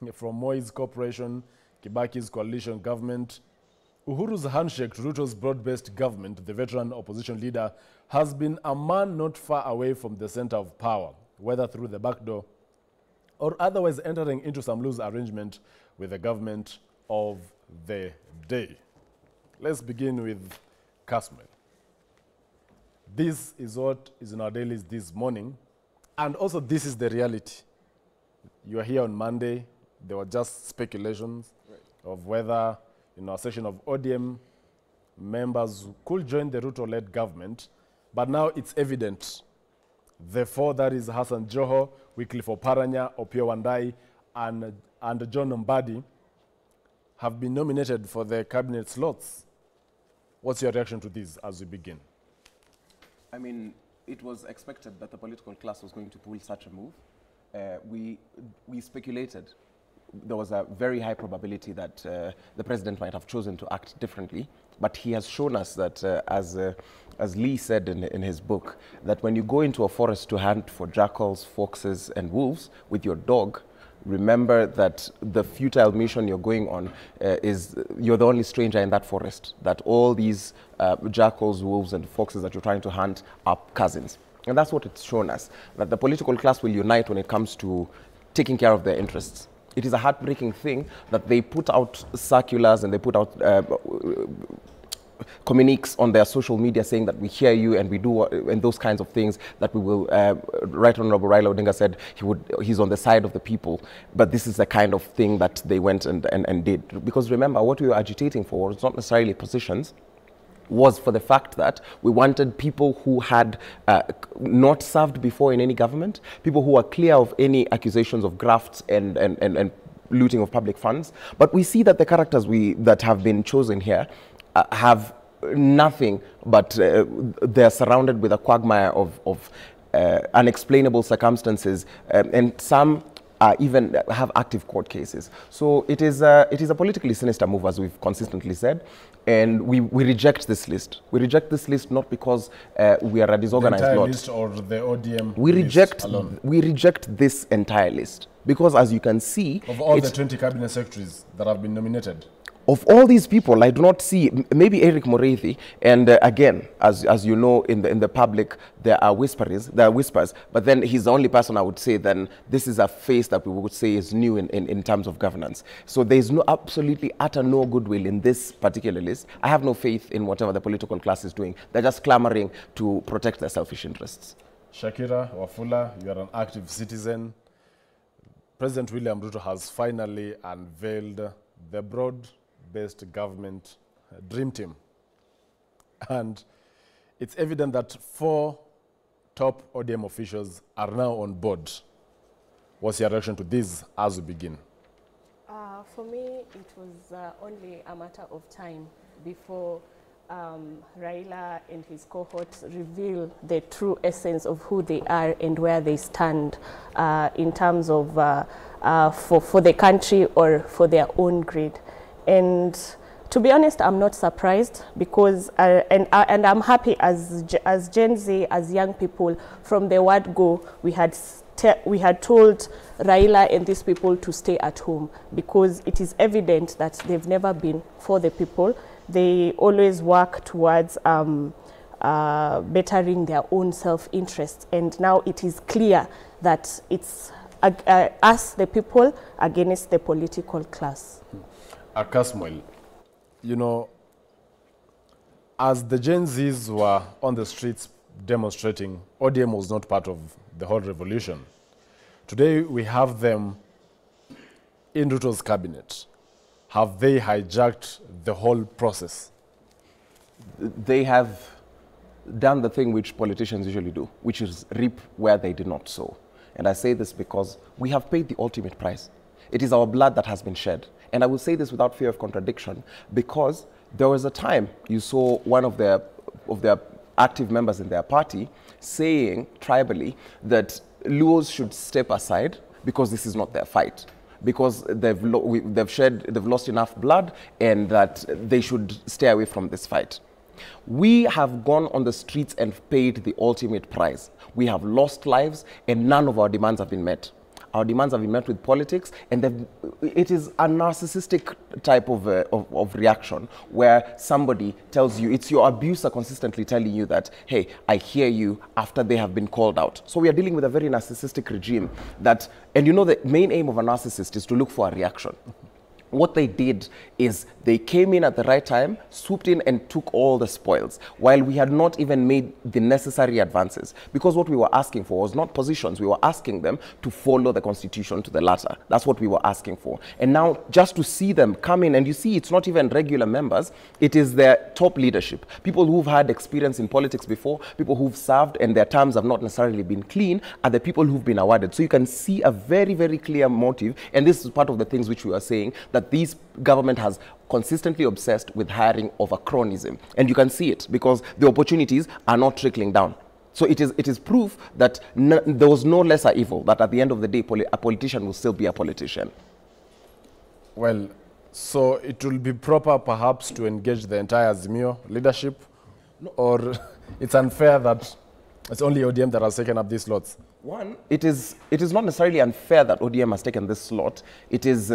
from Moi's corporation, Kibaki's coalition government, Uhuru's handshake to Ruto's broad-based government, the veteran opposition leader has been a man not far away from the center of power, whether through the back door or otherwise entering into some loose arrangement with the government of the day. Let's begin with Kasmel. This is what is in our dailies this morning, and also this is the reality. You are here on Monday. There were just speculations of whether, in a session of ODM, members could join the Ruto-led government, but now it's evident. The four, that is Hassan Joho, Wycliffe Oparanya, Opiyo Wandayi, and John Mbadi, have been nominated for the cabinet slots. What's your reaction to this as we begin? I mean, it was expected that the political class was going to pull such a move. We speculated. There was a very high probability that the president might have chosen to act differently, but he has shown us that, as Lee said in his book, that when you go into a forest to hunt for jackals, foxes, and wolves with your dog, remember that the futile mission you're going on is you're the only stranger in that forest, that all these jackals, wolves, and foxes that you're trying to hunt are cousins. And that's what it's shown us, that the political class will unite when it comes to taking care of their interests. It is a heartbreaking thing that they put out circulars and they put out communiques on their social media saying that we hear you and we do, and those kinds of things, that we will, Right Honorable Raila Odinga said he's on the side of the people, but this is the kind of thing that they went and did. Because remember, what we were agitating for was not necessarily positions, was for the fact that we wanted people who had not served before in any government, people who are clear of any accusations of grafts and looting of public funds. But we see that the characters that have been chosen here have nothing but they're surrounded with a quagmire of unexplainable circumstances, and some even have active court cases. So it is a politically sinister move, as we've consistently said, and we reject this list. We reject this list not because we are a disorganized lot. List or the ODM We reject this entire list because, as you can see, of all the 20 cabinet secretaries that have been nominated, of all these people, I do not see, maybe Eric Moreithi, and again, as you know, in the public, there are whispers, but then he's the only person I would say then this is a face that we would say is new in terms of governance. So there's absolutely utter no goodwill in this particular list. I have no faith in whatever the political class is doing. They're just clamoring to protect their selfish interests. Shakira Wafula, you are an active citizen. President William Ruto has finally unveiled the broad-based government dream team. And it's evident that 4 top ODM officials are now on board. What's your reaction to this as we begin? For me, it was only a matter of time before Raila and his cohorts reveal the true essence of who they are and where they stand in terms of for the country or for their own greed. And to be honest, I'm not surprised because, and I'm happy as Gen Z, as young people, from the word go, we had told Raila and these people to stay at home because it is evident that they've never been for the people. They always work towards bettering their own self-interest. And now it is clear that it's us, the people, against the political class. Kasmuel, you know, as the Gen Zs were on the streets demonstrating, ODM was not part of the whole revolution. Today we have them in Ruto's cabinet. Have they hijacked the whole process? They have done the thing which politicians usually do, which is reap where they did not sow. And I say this because we have paid the ultimate price. It is our blood that has been shed. And I will say this without fear of contradiction, because there was a time you saw one of their active members in their party saying tribally that Luos should step aside because this is not their fight, because they've lost enough blood and that they should stay away from this fight. We have gone on the streets and paid the ultimate price. We have lost lives and none of our demands have been met. Our demands have been met with politics, and it is a narcissistic type of reaction where somebody tells you, it's your abuser consistently telling you that, hey, I hear you, after they have been called out. So we are dealing with a very narcissistic regime that, and you know the main aim of a narcissist is to look for a reaction. What they did is they came in at the right time, swooped in and took all the spoils, while we had not even made the necessary advances. Because what we were asking for was not positions, we were asking them to follow the constitution to the latter. That's what we were asking for. And now just to see them come in, and you see it's not even regular members, it is their top leadership. People who've had experience in politics before, people who've served and their terms have not necessarily been clean, are the people who've been awarded. So you can see a very, very clear motive, and this is part of the things which we are saying, that this government has consistently obsessed with hiring over cronism. And you can see it because the opportunities are not trickling down. So it is proof that there was no lesser evil, that at the end of the day, a politician will still be a politician. Well, so it will be proper perhaps to engage the entire Azimio leadership, or it's unfair that it's only ODM that has taken up these slots? One, it is not necessarily unfair that ODM has taken this slot. It is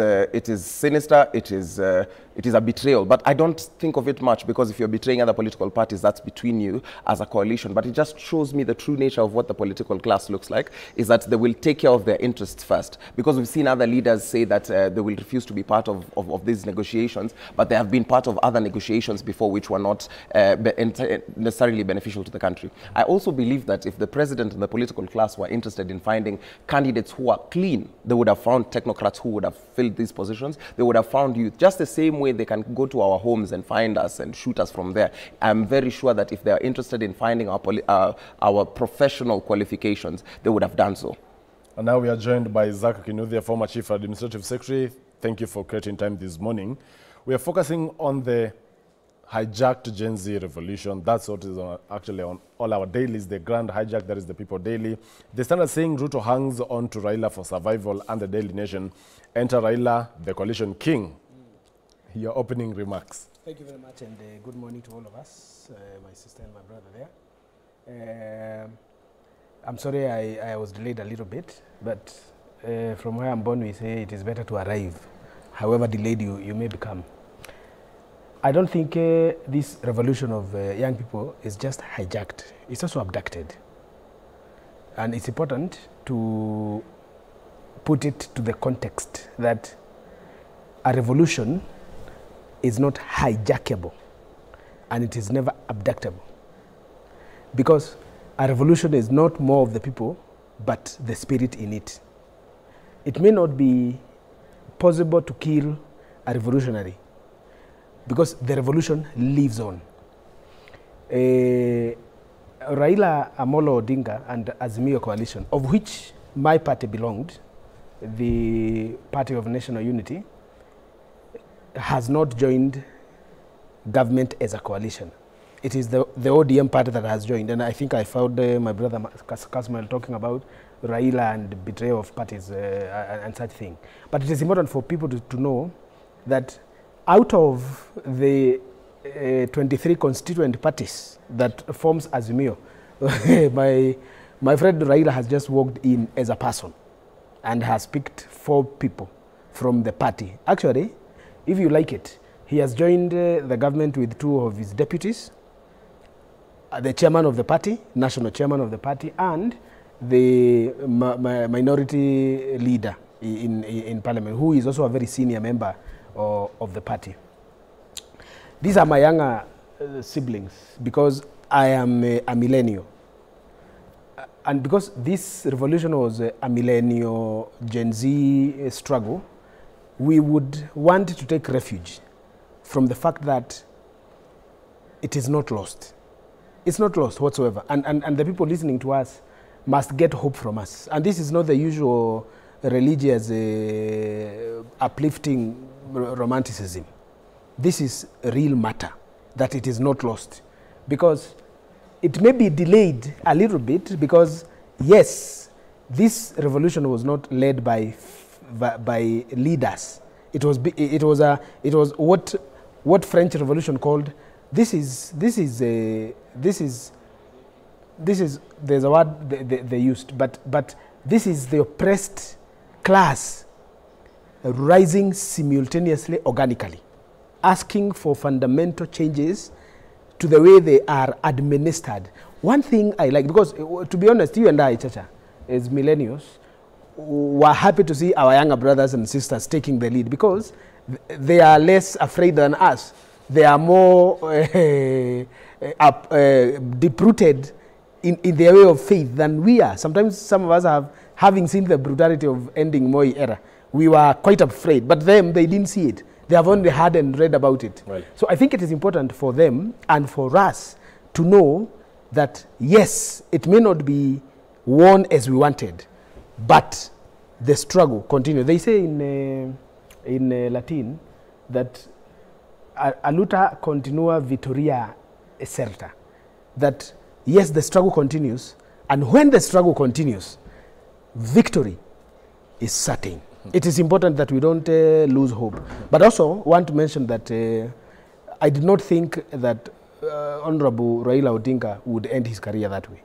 sinister. It is a betrayal. But I don't think of it much, because if you're betraying other political parties, that's between you as a coalition. But it just shows me the true nature of what the political class looks like, is that they will take care of their interests first. Because we've seen other leaders say that they will refuse to be part of these negotiations, but they have been part of other negotiations before which were not necessarily beneficial to the country. I also believe that if the president and the political class were interested in finding candidates who are clean, they would have found technocrats who would have filled these positions. They would have found youth, just the same way they can go to our homes and find us and shoot us from there. I'm very sure that if they are interested in finding our professional qualifications, they would have done so. And now we are joined by Zach Kinuthia, former Chief Administrative Secretary. Thank you for creating time this morning. We are focusing on the hijacked Gen Z revolution. That's what is actually on all our dailies, the grand hijack, that is the People Daily. The Standard saying Ruto hangs on to Raila for survival, and the Daily Nation, enter Raila, the coalition king. Your opening remarks. Thank you very much, and good morning to all of us, my sister and my brother there. I'm sorry I was delayed a little bit, but from where I'm born, we say it is better to arrive, however delayed you may become. I don't think this revolution of young people is just hijacked. It's also abducted. And it's important to put it to the context that a revolution is not hijackable, and it is never abductable. Because a revolution is not more of the people, but the spirit in it. It may not be possible to kill a revolutionary, because the revolution lives on. Raila Amolo Odinga and Azimio coalition, of which my party belonged, the Party of National Unity, has not joined government as a coalition. It is the ODM party that has joined, and I think I found my brother Kasmal talking about Raila and betrayal of parties and such thing. But it is important for people to know that out of the 23 constituent parties that forms Azimio, my friend Raila has just walked in as a person and has picked 4 people from the party. Actually, if you like it, he has joined the government with 2 of his deputies, the chairman of the party, national chairman of the party, and the minority leader in parliament, who is also a very senior member of the party. These are my younger siblings, because I am a millennial. And because this revolution was a millennial Gen Z struggle, we would want to take refuge from the fact that it is not lost. It's not lost whatsoever. And the people listening to us must get hope from us. And this is not the usual religious uplifting romanticism. This is a real matter, that it is not lost. Because it may be delayed a little bit, because yes, this revolution was not led by leaders. It was what French Revolution called, there's a word they used, but this is the oppressed class rising simultaneously, organically, asking for fundamental changes to the way they are administered. One thing I like, because to be honest, you and I, Chacha, as millennials, were happy to see our younger brothers and sisters taking the lead, because they are less afraid than us. They are more deep-rooted in their way of faith than we are. Sometimes some of us having seen the brutality of ending Moi era, we were quite afraid, but them, they didn't see it. They have only heard and read about it. Right. So I think it is important for them and for us to know that, yes, it may not be won as we wanted, but the struggle continues. They say in Latin that a luta continua vittoria certa, that yes, the struggle continues, and when the struggle continues, victory is certain. It is important that we don't lose hope. But also want to mention that I did not think that Honorable Raila Odinga would end his career that way.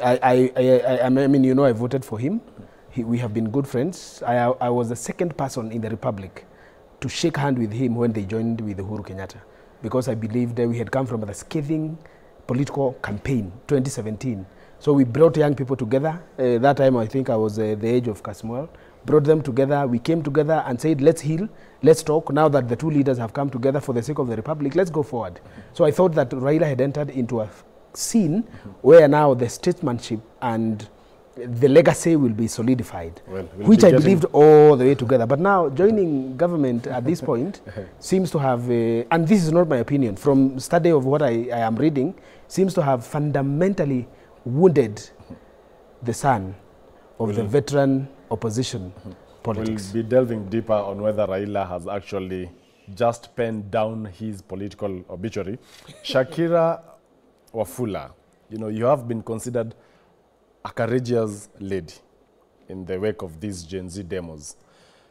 I mean, you know, I voted for him. We have been good friends. I was the second person in the Republic to shake hands with him when they joined with Uhuru Kenyatta, because I believed we had come from the scathing political campaign, 2017. So we brought young people together. That time, I think I was the age of Kasmuel. Brought them together. We came together and said, let's heal, let's talk. Now that the two leaders have come together for the sake of the Republic, let's go forward. So I thought that Raila had entered into a scene where now the statesmanship and the legacy will be solidified, which I believed all the way together. But now joining government at this point seems to have, and this is not my opinion, from study of what I am reading, seems to have fundamentally wounded the son of the veteran opposition politics. We'll be delving deeper on whether Raila has actually just penned down his political obituary. Shakira Wafula, you know, you have been considered a courageous lady in the wake of these Gen Z demos.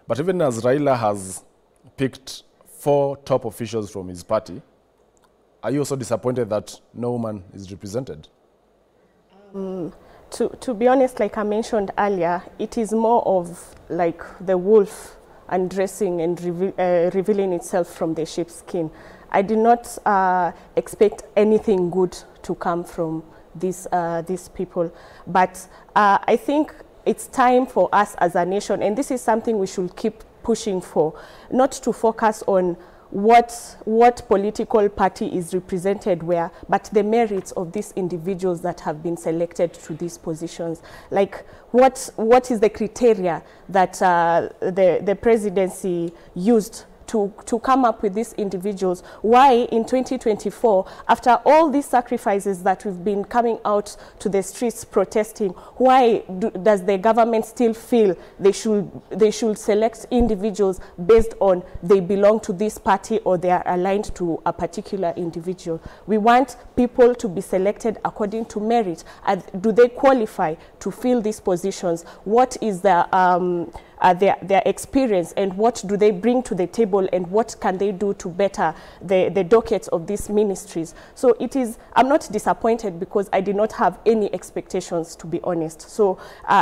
But even as Raila has picked 4 top officials from his party, are you also disappointed that no woman is represented? To be honest, like I mentioned earlier, it is more of like the wolf undressing and revealing itself from the sheep's skin. I did not expect anything good to come from these people, but I think it's time for us as a nation, and this is something we should keep pushing for, not to focus on what political party is represented where, but the merits of these individuals that have been selected to these positions. Like what is the criteria that the presidency used to come up with these individuals? Why in 2024, after all these sacrifices that we've been coming out to the streets protesting, why does the government still feel they should select individuals based on they belong to this party or they are aligned to a particular individual? We want people to be selected according to merit. Do they qualify to fill these positions? What is their experience, and what do they bring to the table, and what can they do to better the dockets of these ministries? So it is, I'm not disappointed because I did not have any expectations, to be honest. So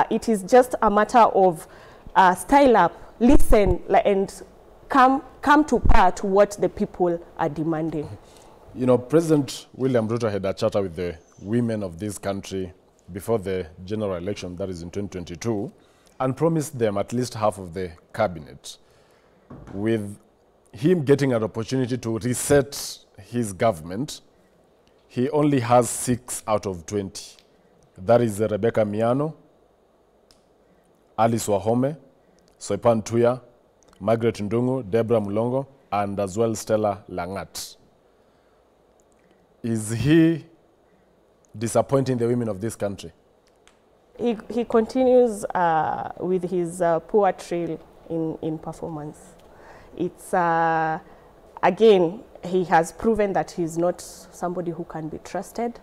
it is just a matter of style up, listen, and come to par to what the people are demanding. You know, President William Ruto had a charter with the women of this country before the general election, that is in 2022, and promised them at least half of the cabinet. With him getting an opportunity to reset his government, he only has 6 out of 20. That is Rebecca Miano, Alice Wahome, Soipan Tuya, Margaret Ndungu, Deborah Mulongo, and as well Stella Langat. Is he disappointing the women of this country? He continues with his poor trail in performance. It's, again, he has proven that he's not somebody who can be trusted.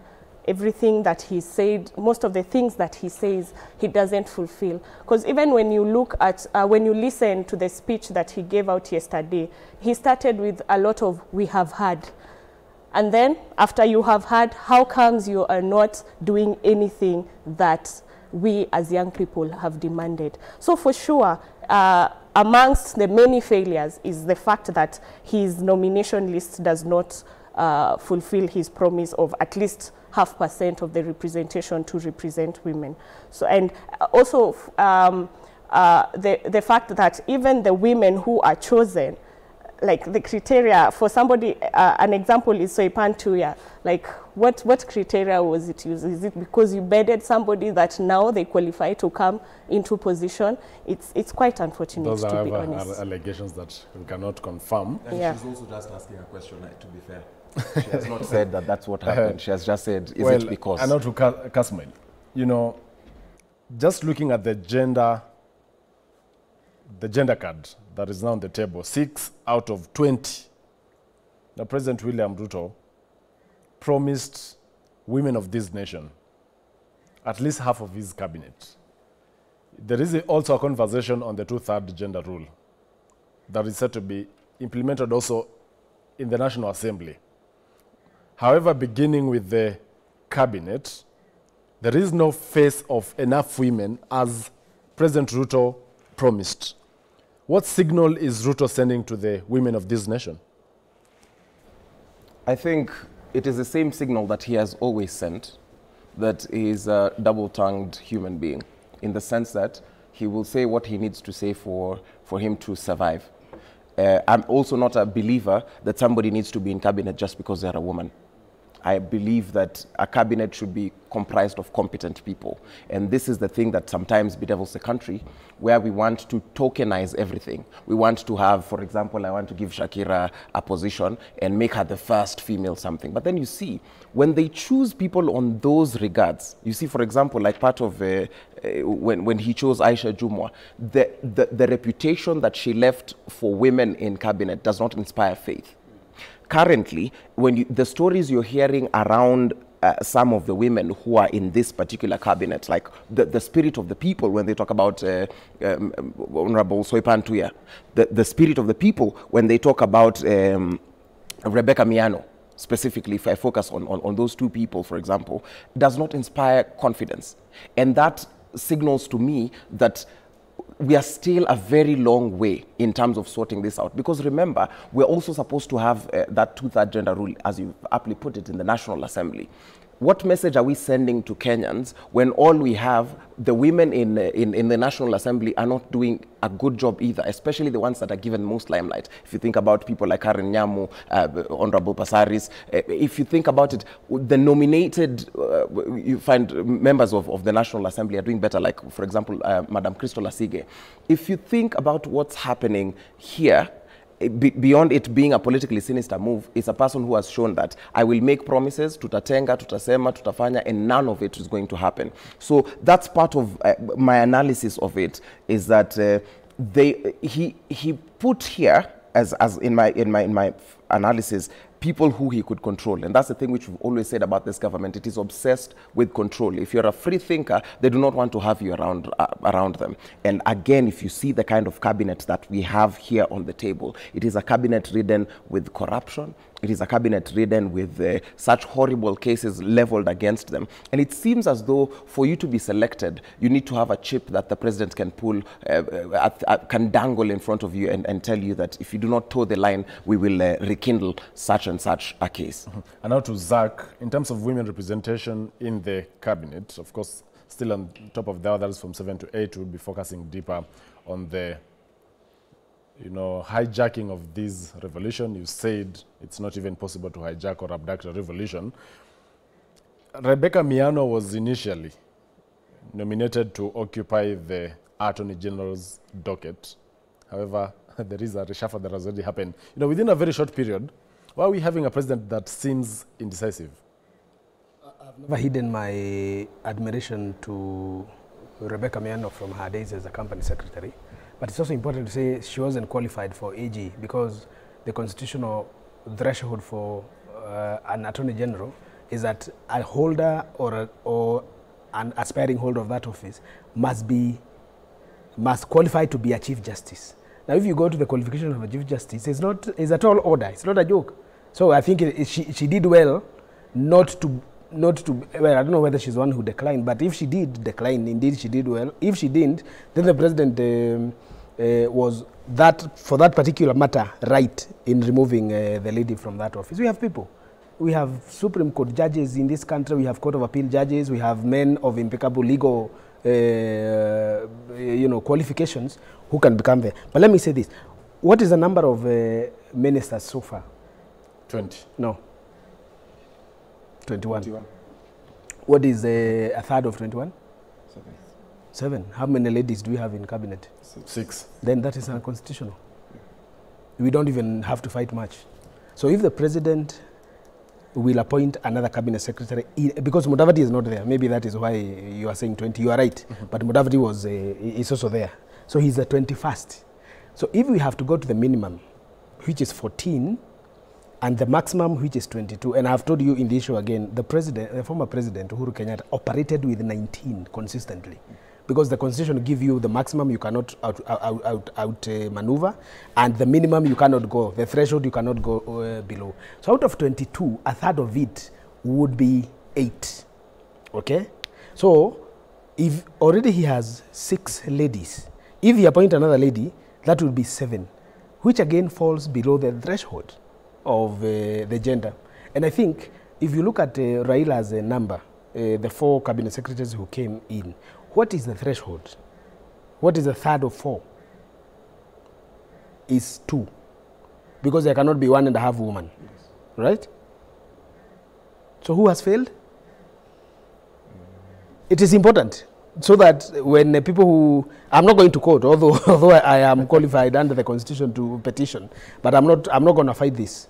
Everything that he said, most of the things that he says, he doesn't fulfill. Because even when you look at, when you listen to the speech that he gave out yesterday, he started with a lot of, we have heard. And then, after you have heard, how comes you are not doing anything that we as young people have demanded? So for sure, amongst the many failures is the fact that his nomination list does not fulfill his promise of at least 0.5% of the representation to represent women. So, and also the fact that even the women who are chosen, like the criteria for somebody, an example is Soipan Tuya. Like, what criteria was it used? Is it because you bedded somebody that now they qualify to come into position? It's quite unfortunate. Those to are be honest. allegations that we cannot confirm. And Yeah. she's also just asking a question, to be fair. She has not said that that's what happened. She has just said, is it because? I know to Kasmail, you know, just looking at the gender card that is now on the table, 6 out of 20, the President William Ruto promised women of this nation at least half of his cabinet. There is also a conversation on the 2/3 gender rule that is said to be implemented also in the National Assembly. However, beginning with the cabinet, there is no face of enough women as President Ruto promised. What signal is Ruto sending to the women of this nation? I think it is the same signal that he has always sent, that he is a double-tongued human being, in the sense that he will say what he needs to say for him to survive. I'm also not a believer that somebody needs to be in cabinet just because they're a woman. I believe that a cabinet should be comprised of competent people. And this is the thing that sometimes bedevils the country, where we want to tokenize everything. We want to have, for example, I want to give Shakira a position and make her the first female something. But then you see, when they choose people on those regards, you see, for example, like part of when he chose Aisha Jumwa, the reputation that she left for women in cabinet does not inspire faith. Currently, the stories you're hearing around some of the women who are in this particular cabinet, like the spirit of the people, when they talk about Honorable Soipan Tuya, the spirit of the people, when they talk about Rebecca Miano, specifically, if I focus on those two people, for example, does not inspire confidence. And that signals to me that we are still a very long way in terms of sorting this out. Because remember, we're also supposed to have that 2/3 gender rule, as you aptly put it, in the National Assembly. What message are we sending to Kenyans when all we have, the women in the National Assembly are not doing a good job either, especially the ones that are given most limelight? If you think about people like Karen Nyamu, Honorable Pasaris, if you think about it, the nominated, you find members of the National Assembly are doing better, like, for example, Madam Crystal Asige. If you think about what's happening here, beyond it being a politically sinister move, it's a person who has shown that I will make promises, tutatenga, tutasema, tutafanya, and none of it is going to happen. So that's part of my analysis of it, is that he put here, as in my analysis, people who he could control. And that's the thing which we've always said about this government. It is obsessed with control. If you're a free thinker, they do not want to have you around them. And again, if you see the kind of cabinet that we have here on the table, it is a cabinet ridden with corruption. It is a cabinet ridden with such horrible cases leveled against them. And it seems as though for you to be selected, you need to have a chip that the president can pull, can dangle in front of you and tell you that if you do not toe the line, we will rekindle such and such a case. And now to Zach, in terms of women representation in the cabinet, of course, still on top of the others from 7 to 8, we'll be focusing deeper on the hijacking of this revolution. You said it's not even possible to hijack or abduct a revolution. Rebecca Miano was initially nominated to occupy the Attorney General's docket. However, there is a reshuffle that has already happened. Within a very short period. Why are we having a president that seems indecisive? I've never hidden my admiration to Rebecca Miano from her days as a company secretary. But it's also important to say she wasn't qualified for AG, because the constitutional threshold for an attorney general is that a holder or an aspiring holder of that office must qualify to be a chief justice. Now, if you go to the qualification of a chief justice, it's a tall order. It's not a joke. So I think she did well not to, well, I don't know whether she's one who declined, but if she did decline, indeed she did well. If she didn't, then the president was that, for that particular matter, right in removing the lady from that office. We have people. We have Supreme Court judges in this country. We have Court of Appeal judges. We have men of impeccable legal qualifications who can become there. But let me say this. What is the number of ministers so far? 20. No. 21. What is a third of 21? 7. How many ladies do we have in cabinet? 6. Then that is unconstitutional. We don't even have to fight much. So if the president will appoint another cabinet secretary, because Mudavadi is not there, maybe that is why you are saying 20, you are right, but Mudavadi is also there. So he's the 21st. So if we have to go to the minimum, which is 14, and the maximum, which is 22, and I've told you in the issue again, the former president, Uhuru Kenyatta, operated with 19 consistently. Because the constitution gives you the maximum you cannot maneuver, and the minimum you cannot go, the threshold you cannot go below. So out of 22, a third of it would be 8. Okay? So if already he has 6 ladies, if he appoints another lady, that would be 7, which again falls below the threshold of the gender. And I think if you look at Raila's number, the 4 cabinet secretaries who came in, what is the threshold? What is the third of 4? Is 2. Because there cannot be 1.5 women. Yes. Right? So who has failed? It is important so that when people who, I'm not going to court, although I am qualified under the constitution to petition, but I'm not going to fight this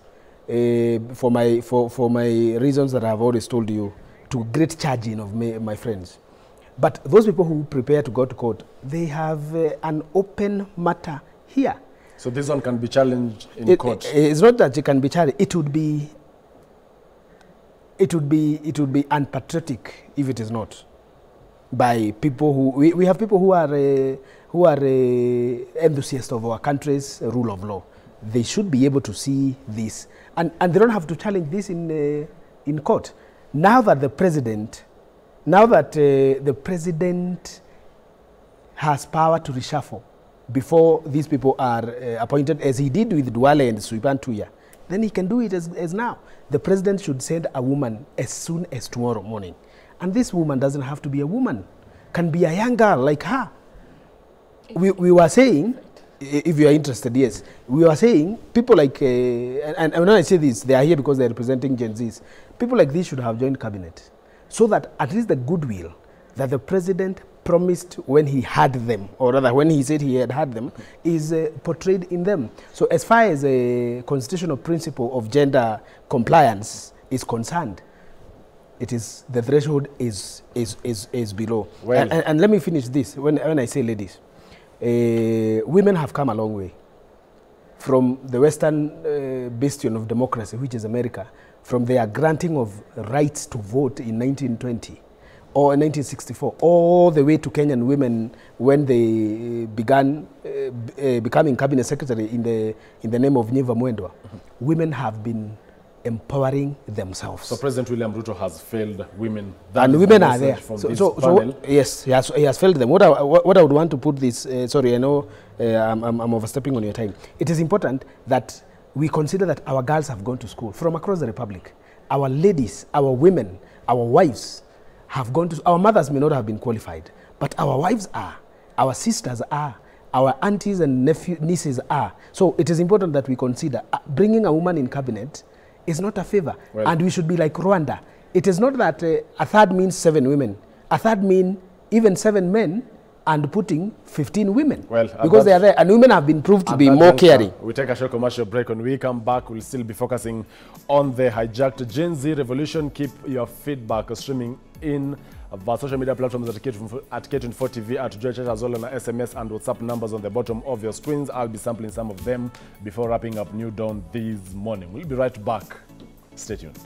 for my reasons that I've always told you, to great charging of my friends. But those people who prepare to go to court, they have an open matter here. So this one can be challenged in court? It's not that it can be challenged. It would be unpatriotic if it is not. By people who, we have people who are enthusiasts of our country's rule of law. They should be able to see this. And they don't have to challenge this in court. Now that the president has power to reshuffle before these people are appointed, as he did with Duale and Suipan Tuya, then he can do it as now. The president should send a woman as soon as tomorrow morning. And this woman doesn't have to be a woman, can be a young girl like her. We were saying, if you are interested, yes, we were saying people like, and when I say this, they are here because they are representing Gen Zs. People like this should have joined cabinet, so that at least the goodwill that the president promised when he had them, or rather when he said he had them, is portrayed in them. So as far as a constitutional principle of gender compliance is concerned, it is, the threshold is below. Well, and let me finish this. When I say ladies, women have come a long way from the Western bastion of democracy, which is America, from their granting of rights to vote in 1920 or 1964, all the way to Kenyan women when they began becoming cabinet secretary in the name of Nyiva Mwendwa. Women have been empowering themselves. So President William Ruto has failed women. And women are there. So yes, he has failed them. What I would want to put this, sorry, I know I'm overstepping on your time. It is important that we consider that our girls have gone to school from across the republic. Our ladies, our women, our wives have gone to, our mothers may not have been qualified, but our wives are, our sisters are, our aunties and nieces are. So it is important that we consider bringing a woman in cabinet is not a favor. Well, and we should be like Rwanda. It is not that a third means 7 women. A third means even 7 men and putting 15 women. Well, because they are there. And women have been proved to be more caring. We take a short commercial break. When we come back, we'll still be focusing on the hijacked Gen Z revolution. Keep your feedback streaming in our social media platforms at K24 TV, at Joy Church, as well on SMS and WhatsApp numbers on the bottom of your screens. I'll be sampling some of them before wrapping up New Dawn this morning. We'll be right back. Stay tuned.